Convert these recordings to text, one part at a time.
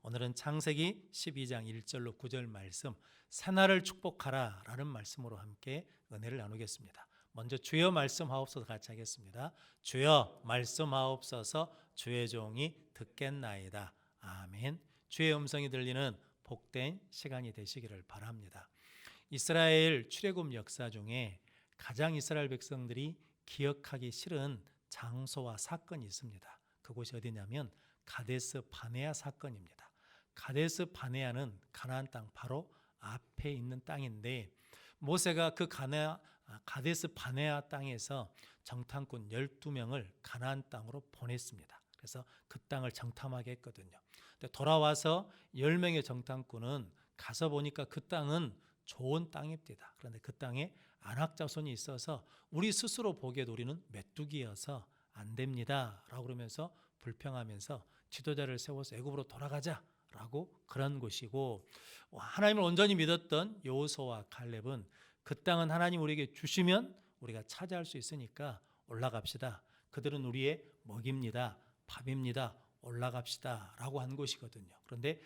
오늘은 창세기 12장 1절로 9절 말씀, 새날을 축복하라 라는 말씀으로 함께 은혜를 나누겠습니다. 먼저 주여 말씀하옵소서 같이 하겠습니다. 주여 말씀하옵소서, 주의 종이 듣겠나이다. 아멘. 주의 음성이 들리는 복된 시간이 되시기를 바랍니다. 이스라엘 출애굽 역사 중에 가장 이스라엘 백성들이 기억하기 싫은 장소와 사건이 있습니다. 그곳이 어디냐면 가데스 바네아 사건입니다. 가데스 바네아는 가나안 땅 바로 앞에 있는 땅인데, 모세가 그 가데스 바네아 땅에서 정탐꾼 12명을 가나안 땅으로 보냈습니다. 그래서 그 땅을 정탐하게 했거든요. 근데 돌아와서 10명의 정탐꾼은 가서 보니까 그 땅은 좋은 땅입니다. 그런데 그 땅에 안악자손이 있어서 우리 스스로 보기에도 우리는 메뚜기여서 안 됩니다 라고 그러면서 불평하면서 지도자를 세워서 애굽으로 돌아가자라고 그런 곳이고, 하나님을 온전히 믿었던 여호수아와 칼렙은 그 땅은 하나님 우리에게 주시면 우리가 차지할 수 있으니까 올라갑시다. 그들은 우리의 먹입니다. 밥입니다. 올라갑시다 라고 한 곳이거든요. 그런데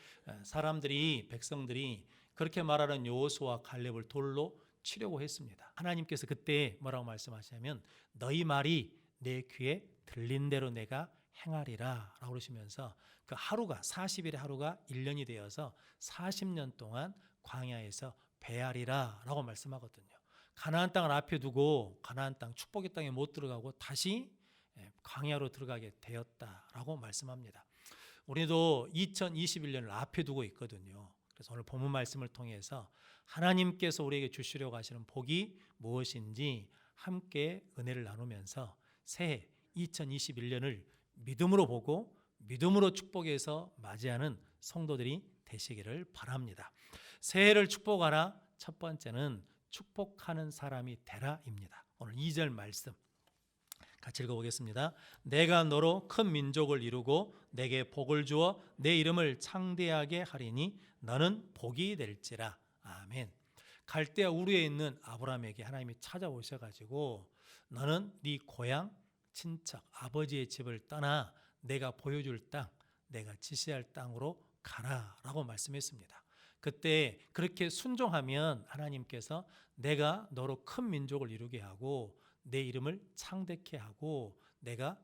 백성들이 그렇게 말하는 여호수아와 칼렙을 돌로 치려고 했습니다. 하나님께서 그때 뭐라고 말씀하시냐면 너희 말이 내 귀에 들린 대로 내가 행하리라 라고 그러시면서 그 하루가 40일의 하루가 1년이 되어서 40년 동안 광야에서 배하리라 라고 말씀하거든요. 가나안 땅을 앞에 두고 가나안 땅 축복의 땅에 못 들어가고 다시 광야로 들어가게 되었다라고 말씀합니다. 우리도 2021년을 앞에 두고 있거든요. 그래서 오늘 본문 말씀을 통해서 하나님께서 우리에게 주시려고 하시는 복이 무엇인지 함께 은혜를 나누면서 새해 2021년을 믿음으로 보고 믿음으로 축복해서 맞이하는 성도들이 되시기를 바랍니다. 새해를 축복하라. 첫 번째는 축복하는 사람이 되라입니다. 오늘 2절 말씀 같이 읽어보겠습니다. 내가 너로 큰 민족을 이루고 내게 복을 주어 내 이름을 창대하게 하리니 너는 복이 될지라. 아멘. 갈대아 우르에 있는 아브라함에게 하나님이 찾아오셔가지고 너는 네 고향 친척 아버지의 집을 떠나 내가 보여줄 땅, 내가 지시할 땅으로 가라라고 말씀했습니다. 그때 그렇게 순종하면 하나님께서 내가 너로 큰 민족을 이루게 하고 내 이름을 창대케 하고 네가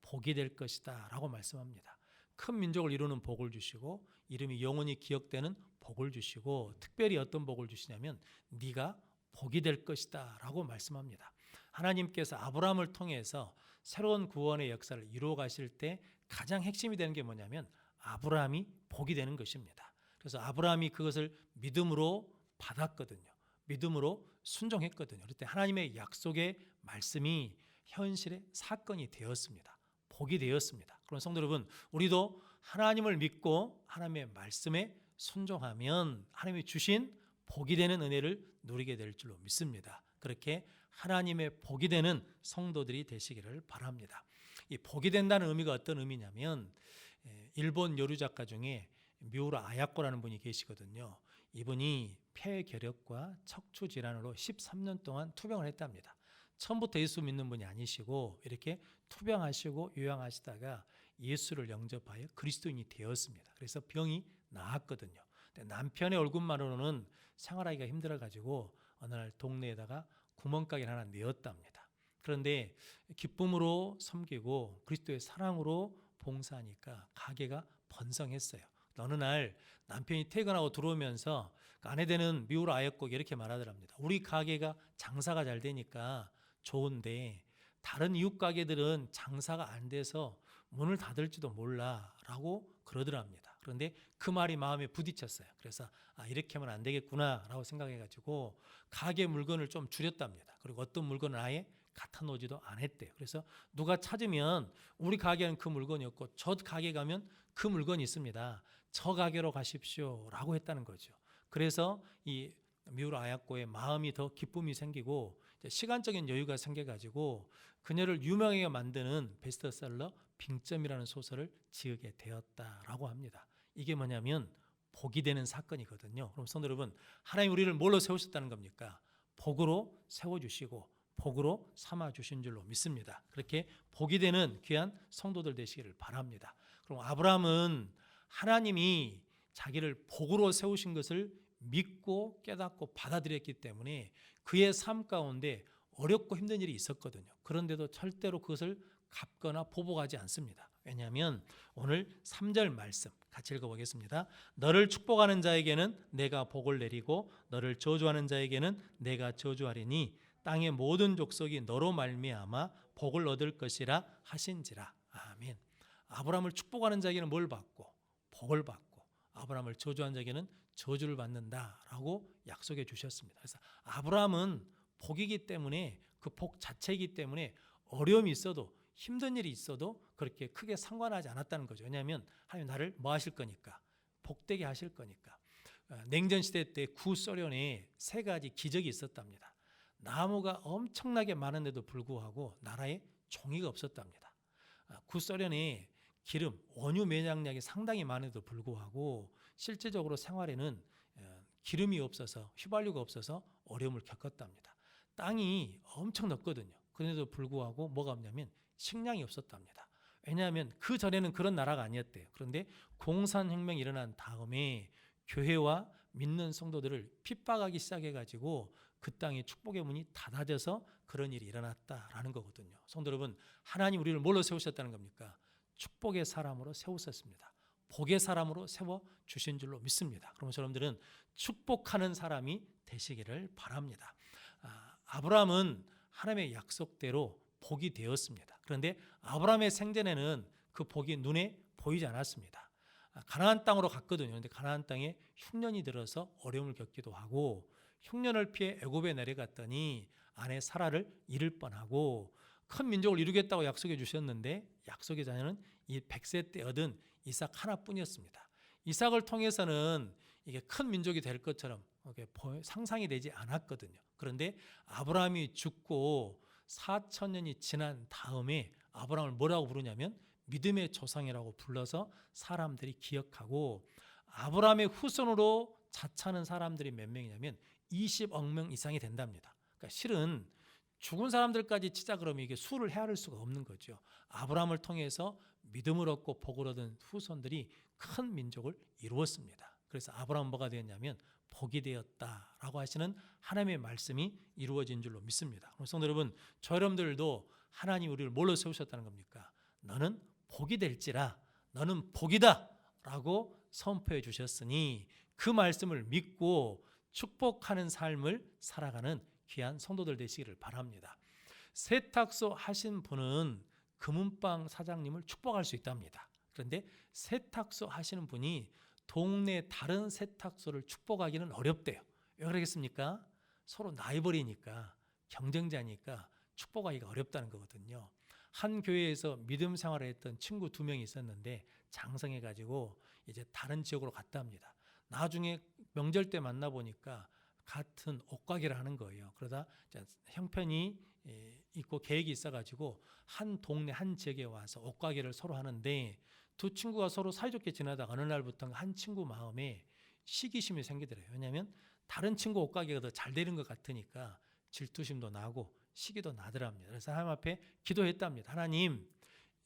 복이 될 것이다 라고 말씀합니다. 큰 민족을 이루는 복을 주시고 이름이 영원히 기억되는 복을 주시고, 특별히 어떤 복을 주시냐면 네가 복이 될 것이다 라고 말씀합니다. 하나님께서 아브라함을 통해서 새로운 구원의 역사를 이루어 가실 때 가장 핵심이 되는 게 뭐냐면 아브라함이 복이 되는 것입니다. 그래서 아브라함이 그것을 믿음으로 받았거든요. 믿음으로 순종했거든요. 그때 하나님의 약속의 말씀이 현실의 사건이 되었습니다. 복이 되었습니다. 그럼 성도 여러분, 우리도 하나님을 믿고 하나님의 말씀에 순종하면 하나님이 주신 복이 되는 은혜를 누리게 될 줄로 믿습니다. 그렇게 하나님의 복이 되는 성도들이 되시기를 바랍니다. 이 복이 된다는 의미가 어떤 의미냐면, 일본 요리 작가 중에 미우라 아야코라는 분이 계시거든요. 이분이 폐결핵과 척추 질환으로 13년 동안 투병을 했답니다. 처음부터 예수 믿는 분이 아니시고 이렇게 투병하시고 요양하시다가 예수를 영접하여 그리스도인이 되었습니다. 그래서 병이 나았거든요. 근데 남편의 얼굴만으로는 생활하기가 힘들어가지고 어느 날 동네에다가 구멍가게를 하나 내었답니다. 그런데 기쁨으로 섬기고 그리스도의 사랑으로 봉사하니까 가게가 번성했어요. 어느 날 남편이 퇴근하고 들어오면서 아내 되는 미우라 아역곡이 이렇게 말하더랍니다. 우리 가게가 장사가 잘 되니까 좋은데 다른 이웃 가게들은 장사가 안 돼서 문을 닫을지도 몰라 라고 그러더랍니다. 그런데 그 말이 마음에 부딪혔어요. 그래서 이렇게 하면 안 되겠구나 라고 생각해가지고 가게 물건을 좀 줄였답니다. 그리고 어떤 물건을 아예 갖다 놓지도 않았대요. 그래서 누가 찾으면 우리 가게는 그 물건이 없고 저 가게 가면 그 물건이 있습니다. 저 가게로 가십시오 라고 했다는 거죠. 그래서 이 미우라 아야코의 마음이 더 기쁨이 생기고 시간적인 여유가 생겨가지고 그녀를 유명하게 만드는 베스트셀러 빙점이라는 소설을 지으게 되었다라고 합니다. 이게 뭐냐면 복이 되는 사건이거든요. 그럼 성도 여러분, 하나님 우리를 뭘로 세우셨다는 겁니까? 복으로 세워주시고 복으로 삼아주신 줄로 믿습니다. 그렇게 복이 되는 귀한 성도들 되시기를 바랍니다. 그럼 아브라함은 하나님이 자기를 복으로 세우신 것을 믿고 깨닫고 받아들였기 때문에 그의 삶 가운데 어렵고 힘든 일이 있었거든요. 그런데도 절대로 그것을 갚거나 보복하지 않습니다. 왜냐하면 오늘 3절 말씀 같이 읽어보겠습니다. 너를 축복하는 자에게는 내가 복을 내리고 너를 저주하는 자에게는 내가 저주하리니 땅의 모든 족속이 너로 말미암아 복을 얻을 것이라 하신지라. 아멘. 아브라함을 축복하는 자에게는 뭘 받고? 복을 받고, 아브라함을 저주한 자에게는 저주를 받는다라고 약속해 주셨습니다. 그래서 아브라함은 복이기 때문에, 그 복 자체이기 때문에 어려움이 있어도, 힘든 일이 있어도 그렇게 크게 상관하지 않았다는 거죠. 왜냐하면 하나님 나를 뭐 하실 거니까, 복되게 하실 거니까. 냉전 시대 때 구소련에 3가지 기적이 있었답니다. 나무가 엄청나게 많은데도 불구하고 나라에 종이가 없었답니다. 구소련에 기름, 원유 매장량이 상당히 많은데도 불구하고 실제적으로 생활에는 기름이 없어서, 휘발유가 없어서 어려움을 겪었답니다. 땅이 엄청 넓거든요. 그런데도 불구하고 뭐가 없냐면 식량이 없었답니다. 왜냐하면 그 전에는 그런 나라가 아니었대요. 그런데 공산혁명이 일어난 다음에 교회와 믿는 성도들을 핍박하기 시작해가지고 그 땅에 축복의 문이 닫아져서 그런 일이 일어났다라는 거거든요. 성도 여러분, 하나님 우리를 뭘로 세우셨다는 겁니까? 축복의 사람으로 세우셨습니다. 복의 사람으로 세워주신 줄로 믿습니다. 그러면 여러분들은 축복하는 사람이 되시기를 바랍니다. 아브라함은 하나님의 약속대로 복이 되었습니다. 그런데 아브라함의 생전에는 그 복이 눈에 보이지 않았습니다. 가나안 땅으로 갔거든요. 그런데 가나안 땅에 흉년이 들어서 어려움을 겪기도 하고, 흉년을 피해 애굽에 내려갔더니 아내 사라를 잃을 뻔하고, 큰 민족을 이루겠다고 약속해 주셨는데 약속의 자녀는 이 100세 때 얻은 이삭 하나뿐이었습니다. 이삭을 통해서는 이게 큰 민족이 될 것처럼 상상이 되지 않았거든요. 그런데 아브라함이 죽고 4,000년이 지난 다음에 아브라함을 뭐라고 부르냐면 믿음의 조상이라고 불러서 사람들이 기억하고, 아브라함의 후손으로 자처하는 사람들이 몇 명이냐면 20억 명 이상이 된답니다. 그러니까 실은 죽은 사람들까지 치자 그러면 이게 수를 헤아릴 수가 없는 거죠. 아브라함을 통해서 믿음을 얻고 복을 얻은 후손들이 큰 민족을 이루었습니다. 그래서 아브라함은 뭐가 되었냐면 복이 되었다라고 하시는 하나님의 말씀이 이루어진 줄로 믿습니다. 성도 여러분, 저 여러분들도 하나님 우리를 뭘로 세우셨다는 겁니까? 너는 복이 될지라, 너는 복이다 라고 선포해 주셨으니 그 말씀을 믿고 축복하는 삶을 살아가는 귀한 성도들 되시기를 바랍니다. 세탁소 하신 분은 금은방 사장님을 축복할 수 있답니다. 그런데 세탁소 하시는 분이 동네 다른 세탁소를 축복하기는 어렵대요. 왜 그러겠습니까? 서로 라이벌이니까, 경쟁자니까 축복하기가 어렵다는 거거든요. 한 교회에서 믿음 생활을 했던 친구 2명이 있었는데 장성해가지고 이제 다른 지역으로 갔답니다. 나중에 명절 때 만나보니까 같은 옷가게를 하는 거예요. 그러다 형편이 있고 계획이 있어가지고 한 동네 한 지역에 와서 옷가게를 서로 하는데, 2 친구가 서로 사이좋게 지내다가 어느 날부터 한 친구 마음에 시기심이 생기더래요. 왜냐하면 다른 친구 옷가게가 더 잘 되는 것 같으니까 질투심도 나고 시기도 나더랍니다. 그래서 하나님 앞에 기도했답니다. 하나님,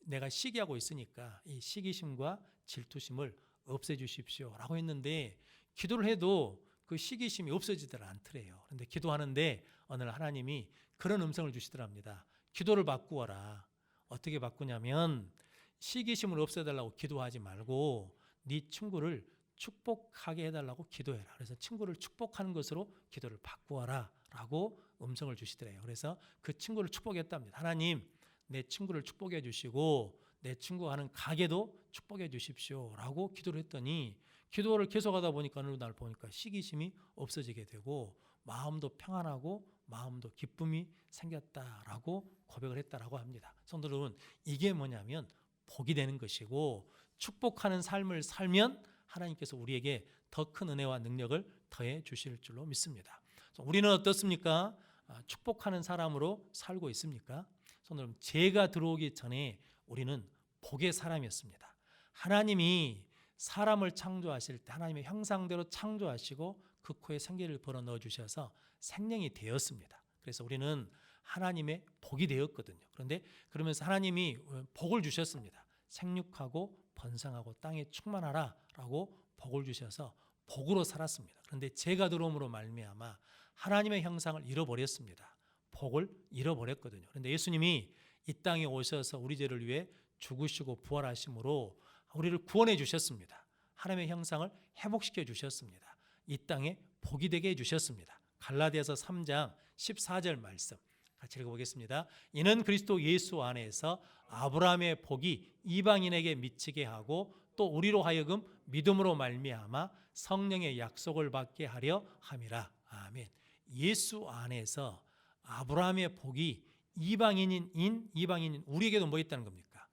내가 시기하고 있으니까 이 시기심과 질투심을 없애주십시오 라고 했는데, 기도를 해도 그 시기심이 없어지질 않더래요. 그런데 기도하는데 어느 날 하나님이 그런 음성을 주시더랍니다. 기도를 바꾸어라. 어떻게 바꾸냐면 시기심을 없애달라고 기도하지 말고 네 친구를 축복하게 해달라고 기도해라. 그래서 친구를 축복하는 것으로 기도를 바꾸어라 라고 음성을 주시더래요. 그래서 그 친구를 축복했답니다. 하나님, 내 친구를 축복해 주시고 내 친구가 하는 가게도 축복해 주십시오 라고 기도를 했더니, 기도를 계속하다 보니까 어느 날 보니까 시기심이 없어지게 되고 마음도 평안하고 마음도 기쁨이 생겼다라고 고백을 했다라고 합니다. 성도 여러분, 이게 뭐냐면 복이 되는 것이고, 축복하는 삶을 살면 하나님께서 우리에게 더 큰 은혜와 능력을 더해 주실 줄로 믿습니다. 우리는 어떻습니까? 축복하는 사람으로 살고 있습니까? 성도 여러분, 죄가 들어오기 전에 우리는 복의 사람이었습니다. 하나님이 사람을 창조하실 때 하나님의 형상대로 창조하시고 그 코에 생기를 불어 넣어 주셔서 생명이 되었습니다. 그래서 우리는 하나님의 복이 되었거든요. 그런데 그러면서 하나님이 복을 주셨습니다. 생육하고 번성하고 땅에 충만하라 라고 복을 주셔서 복으로 살았습니다. 그런데 죄가 들어옴으로 말미암아 하나님의 형상을 잃어버렸습니다. 복을 잃어버렸거든요. 그런데 예수님이 이 땅에 오셔서 우리 죄를 위해 죽으시고 부활하심으로 우리를 구원해 주셨습니다. 하나님의 형상을 회복시켜 주셨습니다. 이 땅에 복이 되게 해 주셨습니다. 갈라디아서 3장 14절 말씀 같이 읽어보겠습니다. 이는 그리스도 예수 안에서 아브라함의 복이 이방인에게 미치게 하고 또 우리로 하여금 믿음으로 말미암아 성령의 약속을 받게 하려 함이라. 아멘. 예수 안에서 아브라함의 복이 이방인인 우리에게도 뭐 있다는 겁니까?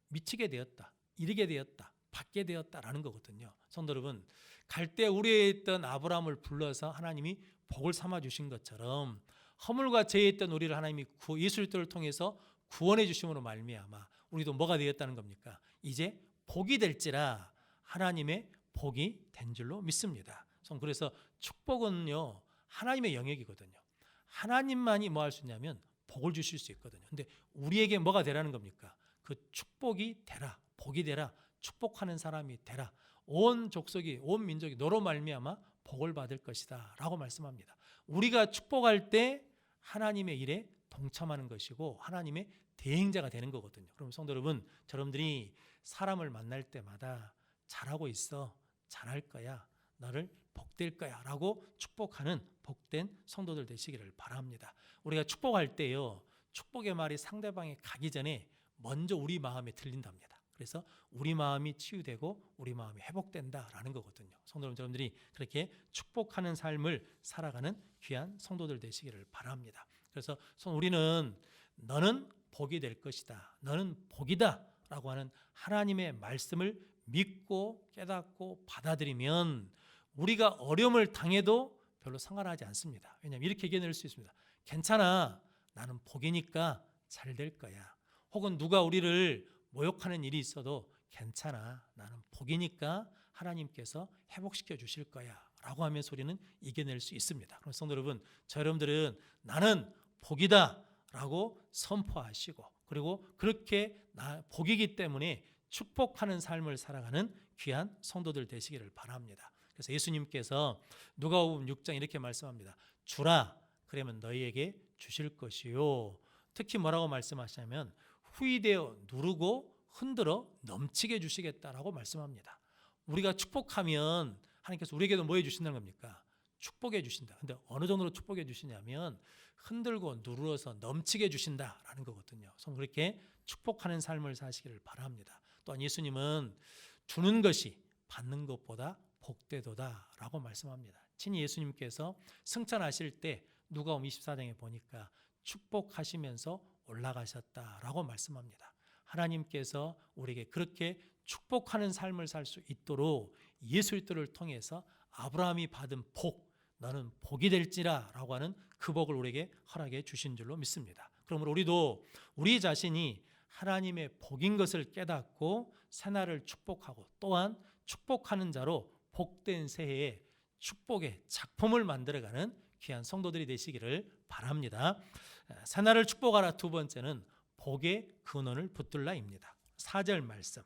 미치게 되었다, 이르게 되었다, 받게 되었다라는 거거든요. 성도 여러분, 갈대 우리에 있던 아브라함을 불러서 하나님이 복을 삼아 주신 것처럼 허물과 죄에 있던 우리를 하나님이 예수 그리스도를 통해서 구원해 주심으로 말미암아 우리도 뭐가 되었다는 겁니까? 이제 복이 될지라 하나님의 복이 된 줄로 믿습니다. 그래서 축복은요 하나님의 영역이거든요. 하나님만이 뭐 할 수 있냐면 복을 주실 수 있거든요. 근데 우리에게 뭐가 되라는 겁니까? 그 축복이 되라, 복이 되라, 축복하는 사람이 되라. 온 족속이, 온 민족이 너로 말미암아 복을 받을 것이다 라고 말씀합니다. 우리가 축복할 때 하나님의 일에 동참하는 것이고 하나님의 대행자가 되는 거거든요. 그럼 성도 여러분, 여러분들이 사람을 만날 때마다 잘하고 있어, 잘할 거야, 너를 복될 거야 라고 축복하는 복된 성도들 되시기를 바랍니다. 우리가 축복할 때요, 축복의 말이 상대방에 가기 전에 먼저 우리 마음에 들린답니다. 그래서 우리 마음이 치유되고 우리 마음이 회복된다라는 거거든요. 성도 여러분들이 그렇게 축복하는 삶을 살아가는 귀한 성도들 되시기를 바랍니다. 그래서 우리는 너는 복이 될 것이다, 너는 복이다 라고 하는 하나님의 말씀을 믿고 깨닫고 받아들이면 우리가 어려움을 당해도 별로 상관하지 않습니다. 왜냐하면 이렇게 얘기해낼 수 있습니다. 괜찮아, 나는 복이니까 잘 될 거야. 혹은 누가 우리를 모욕하는 일이 있어도 괜찮아, 나는 복이니까 하나님께서 회복시켜 주실 거야 라고 하면서 우리는 이겨낼 수 있습니다. 그럼 성도 여러분, 여러분들은 나는 복이다 라고 선포하시고, 그리고 그렇게 복이기 때문에 축복하는 삶을 살아가는 귀한 성도들 되시기를 바랍니다. 그래서 예수님께서 누가복음 6장 이렇게 말씀합니다. 주라, 그러면 너희에게 주실 것이요. 특히 뭐라고 말씀하시냐면 후이되어 누르고 흔들어 넘치게 주시겠다라고 말씀합니다. 우리가 축복하면 하나님께서 우리에게도 뭐 해주신다는 겁니까? 축복해 주신다. 근데 어느 정도로 축복해 주시냐면 흔들고 누르어서 넘치게 주신다라는 거거든요. 그렇게 축복하는 삶을 사시기를 바랍니다. 또한 예수님은 주는 것이 받는 것보다 복되도다라고 말씀합니다. 친히 예수님께서 승천하실 때 누가복음 24장에 보니까 축복하시면서 올라가셨다라고 말씀합니다. 하나님께서 우리에게 그렇게 축복하는 삶을 살 수 있도록 예수 그리스도를 통해서 아브라함이 받은 복, 너는 복이 될지라 라고 하는 그 복을 우리에게 허락해 주신 줄로 믿습니다. 그러므로 우리도 우리 자신이 하나님의 복인 것을 깨닫고 새날을 축복하고 또한 축복하는 자로 복된 새해에 축복의 작품을 만들어가는 귀한 성도들이 되시기를 바랍니다. 새날을 축복하라 두 번째는 복의 근원을 붙들라입니다. 4절 말씀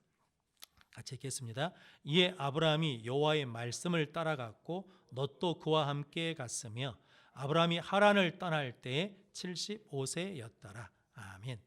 같이 읽겠습니다. 이에 아브라함이 여호와의 말씀을 따라갔고 롯도 그와 함께 갔으며 아브라함이 하란을 떠날 때에 75세였더라. 아멘.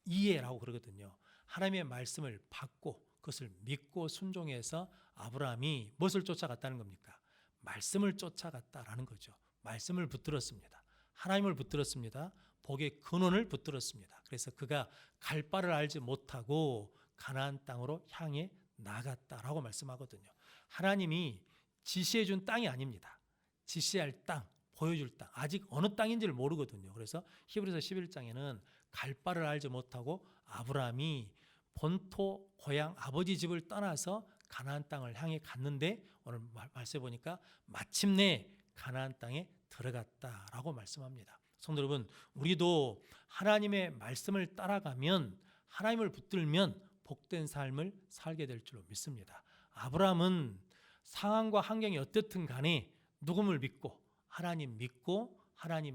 이해라고 그러거든요. 하나님의 말씀을 받고 그것을 믿고 순종해서 아브라함이 무엇을 쫓아갔다는 겁니까? 말씀을 쫓아갔다라는 거죠. 말씀을 붙들었습니다. 하나님을 붙들었습니다. 복의 근원을 붙들었습니다. 그래서 그가 갈 바를 알지 못하고 가나안 땅으로 향해 나갔다라고 말씀하거든요. 하나님이 지시해 준 땅이 아닙니다. 지시할 땅, 보여줄 땅, 아직 어느 땅인지를 모르거든요. 그래서 히브리서 11장에는 갈 바를 알지 못하고 아브라함이 본토 고향 아버지 집을 떠나서 가나안 땅을 향해 갔는데 오늘 말씀해 보니까 마침내 가나안 땅에 들어갔다라고 말씀합니다. 성도 여러분, 우리도 하나님의 말씀을 따라가면 하나님을 붙들면 복된 삶을 살게 될 줄로 믿습니다. 아브라함은 상황과 환경이 어떻든 간에 누구를 믿고 하나님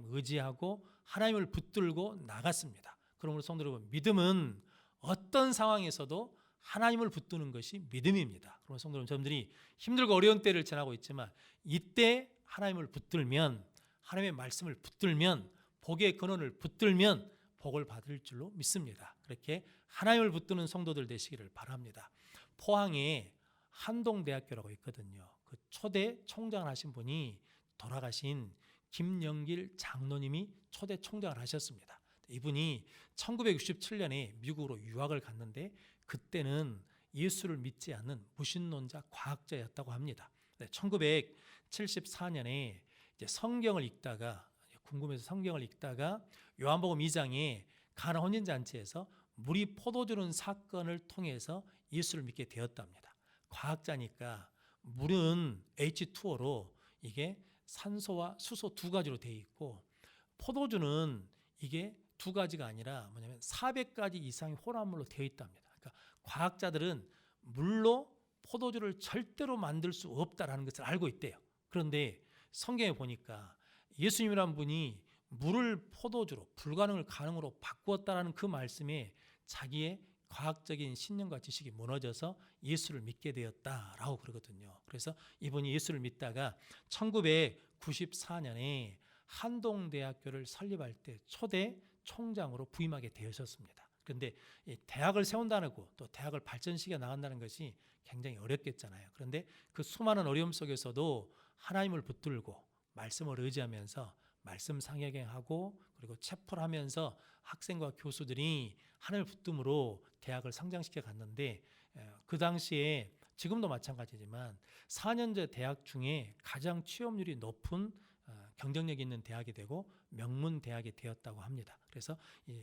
의지하고 하나님을 붙들고 나갔습니다. 그러므로 성도 여러분, 믿음은 어떤 상황에서도 하나님을 붙드는 것이 믿음입니다. 그러면 성도 여러분들이 힘들고 어려운 때를 지나고 있지만 이때 하나님을 붙들면, 하나님의 말씀을 붙들면, 복의 근원을 붙들면 복을 받을 줄로 믿습니다. 그렇게 하나님을 붙드는 성도들 되시기를 바랍니다. 포항에 한동대학교라고 있거든요. 그 초대 총장을 하신 분이 돌아가신 김영길 장로님이 초대 총장을 하셨습니다. 이분이 1967년에 미국으로 유학을 갔는데 그때는 예수를 믿지 않는 무신론자 과학자였다고 합니다. 1974년에 이제 성경을 읽다가, 궁금해서 성경을 읽다가 요한복음 2장에 가나 혼인잔치에서 물이 포도 주는 사건을 통해서 예수를 믿게 되었답니다. 과학자니까 물은 H2O로 이게 산소와 수소 두 가지로 되어 있고, 포도주는 이게 두 가지가 아니라 뭐냐면 400가지 이상의 혼합물로 되어 있답니다. 그러니까 과학자들은 물로 포도주를 절대로 만들 수 없다라는 것을 알고 있대요. 그런데 성경에 보니까 예수님이란 분이 물을 포도주로, 불가능을 가능으로 바꾸었다라는 그 말씀에 자기의 과학적인 신념과 지식이 무너져서 예수를 믿게 되었다라고 그러거든요. 그래서 이분이 예수를 믿다가 1994년에 한동대학교를 설립할 때 초대 총장으로 부임하게 되셨습니다. 그런데 이 대학을 세운다고 또 대학을 발전시켜 나간다는 것이 굉장히 어렵겠잖아요. 그런데 그 수많은 어려움 속에서도 하나님을 붙들고 말씀을 의지하면서 말씀 상행하고 그리고 체포하면서 학생과 교수들이 하나님을 붙듦으로 대학을 성장시켜 갔는데, 그 당시에 지금도 마찬가지지만 4년제 대학 중에 가장 취업률이 높은 경쟁력 있는 대학이 되고 명문 대학이 되었다고 합니다. 그래서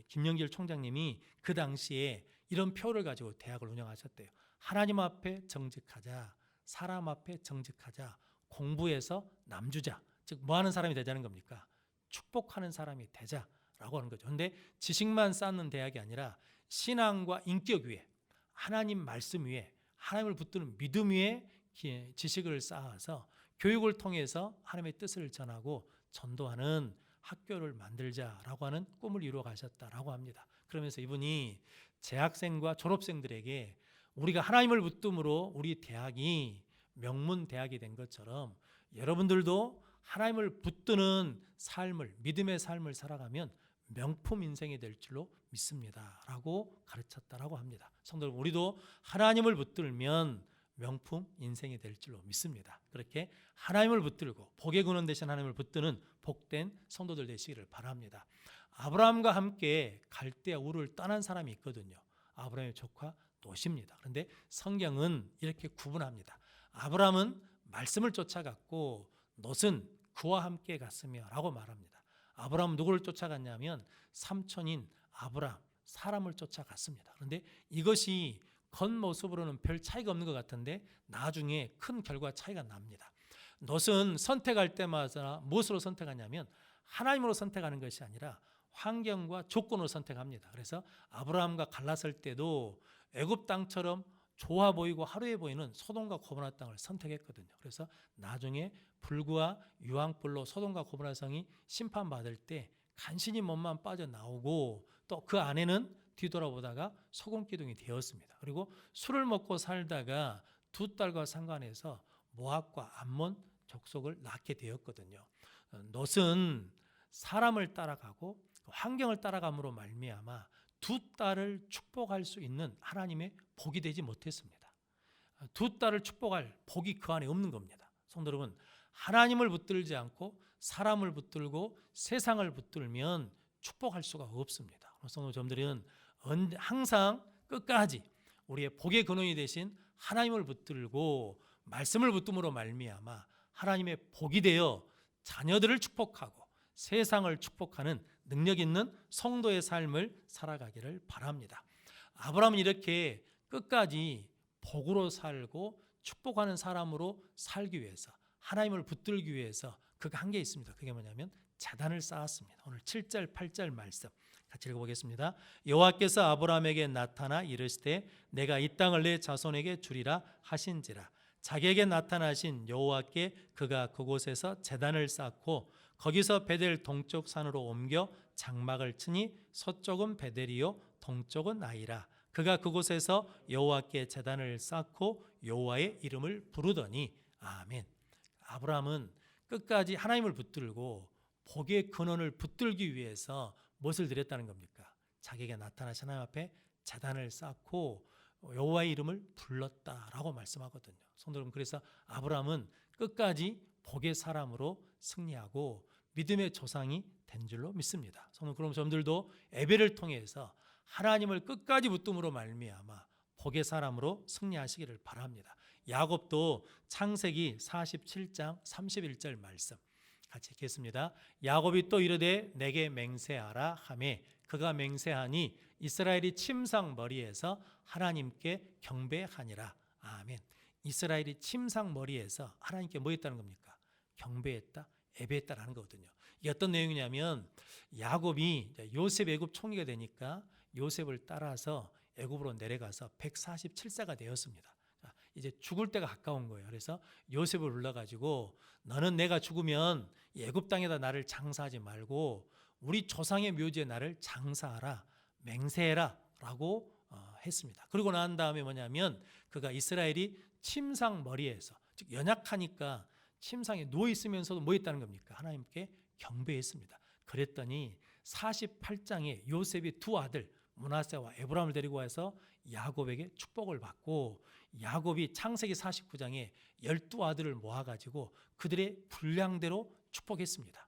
김영길 총장님이 그 당시에 이런 표를 가지고 대학을 운영하셨대요. 하나님 앞에 정직하자, 사람 앞에 정직하자, 공부해서 남주자. 즉 뭐 하는 사람이 되자는 겁니까? 축복하는 사람이 되자라고 하는 거죠. 그런데 지식만 쌓는 대학이 아니라 신앙과 인격 위에, 하나님 말씀 위에, 하나님을 붙드는 믿음 위에 지식을 쌓아서 교육을 통해서 하나님의 뜻을 전하고 전도하는 학교를 만들자라고 하는 꿈을 이루어 가셨다라고 합니다. 그러면서 이분이 재학생과 졸업생들에게 우리가 하나님을 붙듦으로 우리 대학이 명문 대학이 된 것처럼 여러분들도 하나님을 붙드는 삶을, 믿음의 삶을 살아가면 명품 인생이 될 줄로 믿습니다 라고 가르쳤다라고 합니다. 성도 여러분, 우리도 하나님을 붙들면 명품 인생이 될 줄로 믿습니다. 그렇게 하나님을 붙들고 복의 근원 되신 하나님을 붙드는 복된 성도들 되시기를 바랍니다. 아브라함과 함께 갈대아 우르를 떠난 사람이 있거든요. 아브라함의 조카 롯입니다. 그런데 성경은 이렇게 구분합니다. 아브라함은 말씀을 쫓아갔고 롯은 그와 함께 갔으며 라고 말합니다. 아브라함은 누구를 쫓아갔냐면 삼촌인 아브라함, 사람을 쫓아갔습니다. 그런데 이것이 겉모습으로는 별 차이가 없는 것 같은데 나중에 큰 결과 차이가 납니다. 롯은 선택할 때마다 무엇으로 선택하냐면 하나님으로 선택하는 것이 아니라 환경과 조건으로 선택합니다. 그래서 아브라함과 갈라설 때도 애굽 땅처럼 좋아 보이고 화려해 보이는 소돔과 고모라 땅을 선택했거든요. 그래서 나중에 불과 유황불로 소돔과 고모라 성이 심판받을 때 간신히 몸만 빠져나오고 또 그 안에는 뒤돌아보다가 소금 기둥이 되었습니다. 그리고 술을 먹고 살다가 두 딸과 상관해서 모압과 암몬 족속을 낳게 되었거든요. 롯은 사람을 따라가고 환경을 따라감으로 말미암아 두 딸을 축복할 수 있는 하나님의 복이 되지 못했습니다. 두 딸을 축복할 복이 그 안에 없는 겁니다. 성도 여러분, 하나님을 붙들지 않고 사람을 붙들고 세상을 붙들면 축복할 수가 없습니다. 성도 여러분들은 항상 끝까지 우리의 복의 근원이 되신 하나님을 붙들고 말씀을 붙듦으로 말미암아 하나님의 복이 되어 자녀들을 축복하고 세상을 축복하는 능력 있는 성도의 삶을 살아가기를 바랍니다. 아브라함은 이렇게 끝까지 복으로 살고 축복하는 사람으로 살기 위해서, 하나님을 붙들기 위해서 그가 한 게 있습니다. 그게 뭐냐면 제단을 쌓았습니다. 오늘 7절 8절 말씀 같이 읽어보겠습니다. 여호와께서 아브라함에게 나타나 이르시되 내가 이 땅을 내 자손에게 주리라 하신지라. 자기에게 나타나신 여호와께 그가 그곳에서 제단을 쌓고 거기서 베델 동쪽 산으로 옮겨 장막을 치니 서쪽은 베델이요 동쪽은 아이라. 그가 그곳에서 여호와께 제단을 쌓고 여호와의 이름을 부르더니 아멘. 아브라함은 끝까지 하나님을 붙들고 복의 근원을 붙들기 위해서 무엇을 드렸다는 겁니까? 자기에게 나타나신 하나님 앞에 제단을 쌓고 여호와의 이름을 불렀다라고 말씀하거든요. 성도 여러분, 그래서 아브라함은 끝까지 복의 사람으로 승리하고 믿음의 조상이 된 줄로 믿습니다. 성도, 그럼 저들도 예배를 통해서 하나님을 끝까지 붙듦으로 말미암아 복의 사람으로 승리하시기를 바랍니다. 야곱도 창세기 47장 31절 말씀 같이 읽겠습니다. 야곱이 또 이르되 내게 맹세하라 하매 그가 맹세하니 이스라엘이 침상 머리에서 하나님께 경배하니라. 아멘. 이스라엘이 침상 머리에서 하나님께 뭐 했다는 겁니까? 경배했다, 예배했다라는 거거든요. 이게 어떤 내용이냐면 야곱이 요셉 애굽 총리가 되니까 요셉을 따라서 애굽으로 내려가서 147세가 되었습니다. 이제 죽을 때가 가까운 거예요. 그래서 요셉을 불러가지고 너는 내가 죽으면 애굽 땅에다 나를 장사하지 말고 우리 조상의 묘지에 나를 장사하라, 맹세해라 라고 했습니다. 그리고 난 다음에 뭐냐면 그가 이스라엘이 침상 머리에서, 즉 연약하니까 침상에 누워있으면서도 뭐 했다는 겁니까? 하나님께 경배했습니다. 그랬더니 48장에 요셉이 두 아들 므낫세와 에브라임을 데리고 와서 야곱에게 축복을 받고 야곱이 창세기 49장에 12아들을 모아가지고 그들의 분량대로 축복했습니다.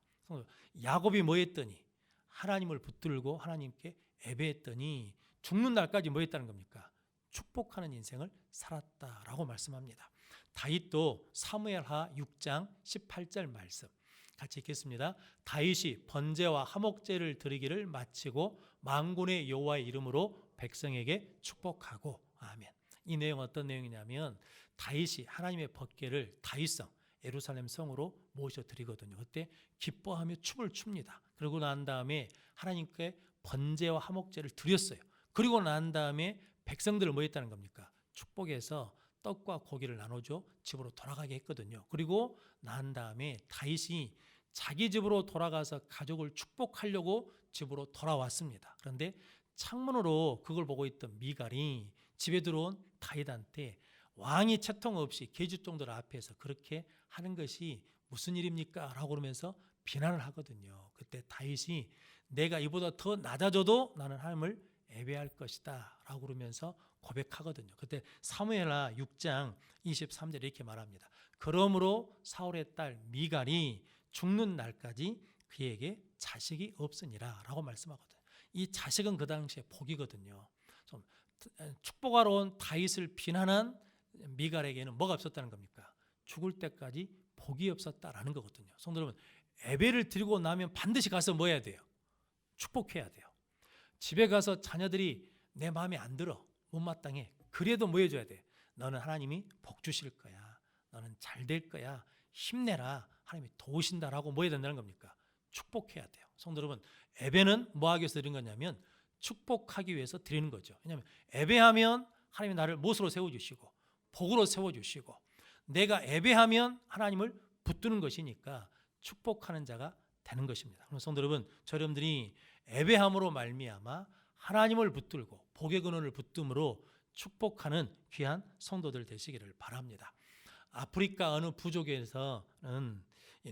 야곱이 뭐 했더니 하나님을 붙들고 하나님께 예배했더니 죽는 날까지 뭐 했다는 겁니까? 축복하는 인생을 살았다라고 말씀합니다. 다윗도 사무엘하 6장 18절 말씀 같이 읽겠습니다. 다윗이 번제와 화목제를 드리기를 마치고 만군의 여호와의 이름으로 백성에게 축복하고 아멘. 이 내용 어떤 내용이냐면 다윗이 하나님의 법궤를 다윗성 예루살렘 성으로 모셔 드리거든요. 그때 기뻐하며 춤을 춥니다. 그러고 난 다음에 하나님께 번제와 화목제를 드렸어요. 그리고 난 다음에 백성들을 뭐 했다는 겁니까? 축복해서 떡과 고기를 나눠줘 집으로 돌아가게 했거든요. 그리고 난 다음에 다윗이 자기 집으로 돌아가서 가족을 축복하려고 집으로 돌아왔습니다. 그런데 창문으로 그걸 보고 있던 미갈이 집에 들어온 다윗한테 왕이 채통 없이 계집종들 앞에서 그렇게 하는 것이 무슨 일입니까? 라고 그러면서 비난을 하거든요. 그때 다윗이 내가 이보다 더 낮아져도 나는 하나님을 예배할 것이다 라고 그러면서 고백하거든요. 그때 사무엘하 6장 23절 이렇게 말합니다. 그러므로 사울의 딸 미갈이 죽는 날까지 그에게 자식이 없으니라 라고 말씀하거든요. 이 자식은 그 당시에 복이거든요. 좀 축복하러 온 다윗을 비난한 미갈에게는 뭐가 없었다는 겁니까? 죽을 때까지 복이 없었다라는 거거든요. 성도 여러분, 예배를 드리고 나면 반드시 가서 뭐 해야 돼요? 축복해야 돼요. 집에 가서 자녀들이 내 마음에 안 들어, 못마땅해. 그래도 뭐 해줘야 돼? 너는 하나님이 복 주실 거야. 너는 잘 될 거야. 힘내라. 하나님이 도우신다라고 뭐 해야 된다는 겁니까? 축복해야 돼요. 성도 여러분, 예배는 뭐 하기 위해서 드리는 거냐면 축복하기 위해서 드리는 거죠. 왜냐하면 예배하면 하나님이 나를 무엇으로 세워주시고 복으로 세워주시고 내가 예배하면 하나님을 붙드는 것이니까 축복하는 자가 되는 것입니다. 그럼 성도 여러분, 저 여러분들이 예배함으로 말미암아 하나님을 붙들고 복의 근원을 붙듦으로 축복하는 귀한 성도들 되시기를 바랍니다. 아프리카 어느 부족에서는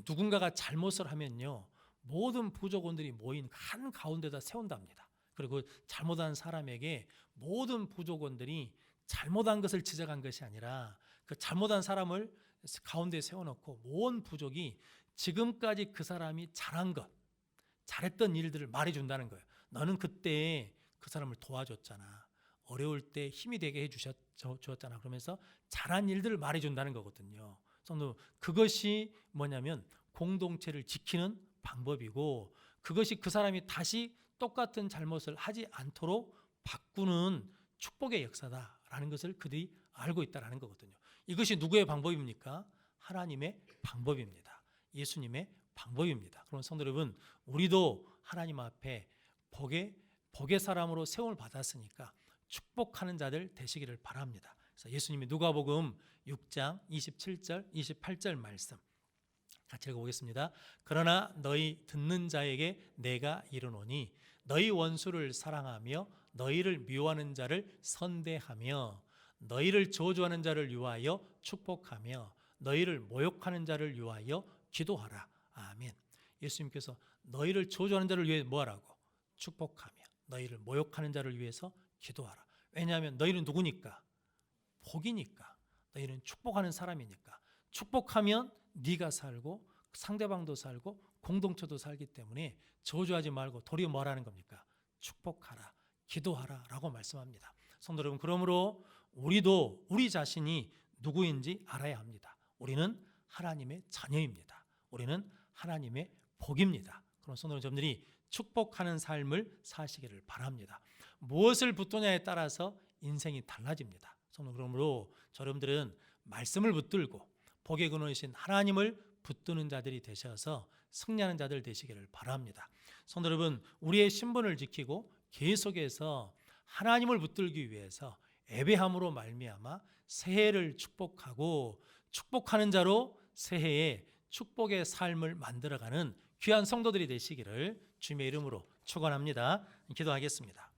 누군가가 잘못을 하면요 모든 부족원들이 모인 한 가운데다 세운답니다. 그리고 잘못한 사람에게 모든 부족원들이 잘못한 것을 지적한 것이 아니라 그 잘못한 사람을 가운데 세워놓고 온 부족이 지금까지 그 사람이 잘한 것, 잘했던 일들을 말해준다는 거예요. 너는 그때 그 사람을 도와줬잖아. 어려울 때 힘이 되게 해주었잖아. 그러면서 잘한 일들을 말해준다는 거거든요. 그것이 뭐냐면 공동체를 지키는 방법이고 그것이 그 사람이 다시 똑같은 잘못을 하지 않도록 바꾸는 축복의 역사다라는 것을 그들이 알고 있다는 거거든요. 이것이 누구의 방법입니까? 하나님의 방법입니다. 예수님의 방법입니다. 그럼 성도 여러분, 우리도 하나님 앞에 복의 사람으로 세움을 받았으니까 축복하는 자들 되시기를 바랍니다. 그래서 예수님이 누가복음 6장 27절 28절 말씀 같이 읽어보겠습니다. 그러나 너희 듣는 자에게 내가 이르노니 너희 원수를 사랑하며 너희를 미워하는 자를 선대하며 너희를 저주하는 자를 위하여 축복하며 너희를 모욕하는 자를 위하여 기도하라. 아멘. 예수님께서 너희를 저주하는 자를 위해 뭐하라고? 축복하며 너희를 모욕하는 자를 위해서 기도하라. 왜냐하면 너희는 누구니까? 복이니까. 너희는 축복하는 사람이니까. 축복하면 네가 살고 상대방도 살고 공동체도 살기 때문에 저주하지 말고 도리어 뭐라는 겁니까? 축복하라, 기도하라 라고 말씀합니다. 성도 여러분, 그러므로 우리도 우리 자신이 누구인지 알아야 합니다. 우리는 하나님의 자녀입니다. 우리는 하나님의 복입니다. 그럼 성도 여러분들이 축복하는 삶을 사시기를 바랍니다. 무엇을 붙드냐에 따라서 인생이 달라집니다. 성도 그러므로 여러분들은 말씀을 붙들고 복의 근원이신 하나님을 붙드는 자들이 되셔서 승리하는 자들 되시기를 바랍니다. 성도 여러분, 우리의 신분을 지키고 계속해서 하나님을 붙들기 위해서 예배함으로 말미암아 새해를 축복하고 축복하는 자로 새해에 축복의 삶을 만들어가는 귀한 성도들이 되시기를 주님의 이름으로 축원합니다. 기도하겠습니다.